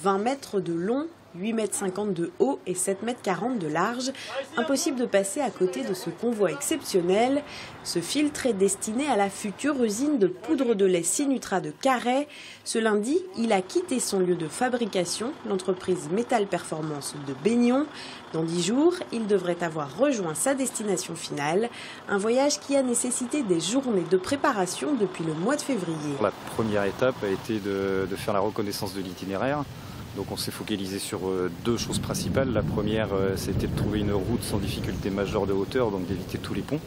20 mètres de long, 8,50 m de haut et 7,40 m de large. Impossible de passer à côté de ce convoi exceptionnel. Ce filtre est destiné à la future usine de poudre de lait Sinutra de Carhaix. Ce lundi, il a quitté son lieu de fabrication, l'entreprise Métal Performance de Baignon. Dans 10 jours, il devrait avoir rejoint sa destination finale. Un voyage qui a nécessité des journées de préparation depuis le mois de février. La première étape a été de faire la reconnaissance de l'itinéraire. Donc on s'est focalisé sur deux choses principales. La première, c'était de trouver une route sans difficulté majeure de hauteur, donc d'éviter tous les ponts.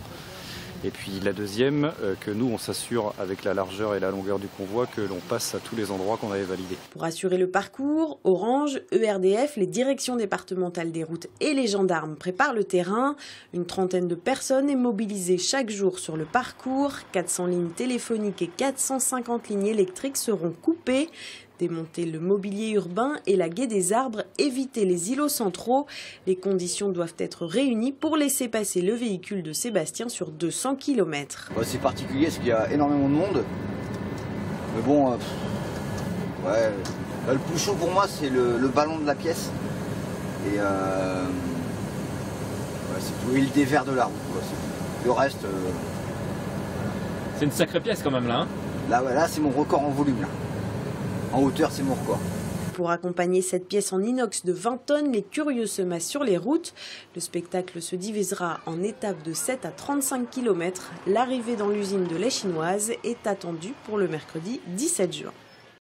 Et puis la deuxième, que nous on s'assure avec la largeur et la longueur du convoi que l'on passe à tous les endroits qu'on avait validés. Pour assurer le parcours, Orange, ERDF, les directions départementales des routes et les gendarmes préparent le terrain. Une trentaine de personnes est mobilisée chaque jour sur le parcours. 400 lignes téléphoniques et 450 lignes électriques seront coupées. Démonter le mobilier urbain et la guet des arbres, éviter les îlots centraux. Les conditions doivent être réunies pour laisser passer le véhicule de Sébastien sur 200 km. C'est particulier parce qu'il y a énormément de monde. Mais bon, ouais, le plus chaud pour moi c'est le ballon de la pièce. Et c'est tout, et le dévers de la route. Le reste... C'est une sacrée pièce quand même là. Hein, là c'est mon record en volume là. En hauteur, c'est mon record. Pour accompagner cette pièce en inox de 20 tonnes, les curieux se massent sur les routes. Le spectacle se divisera en étapes de 7 à 35 km. L'arrivée dans l'usine de lait chinoise est attendue pour le mercredi 17 juin.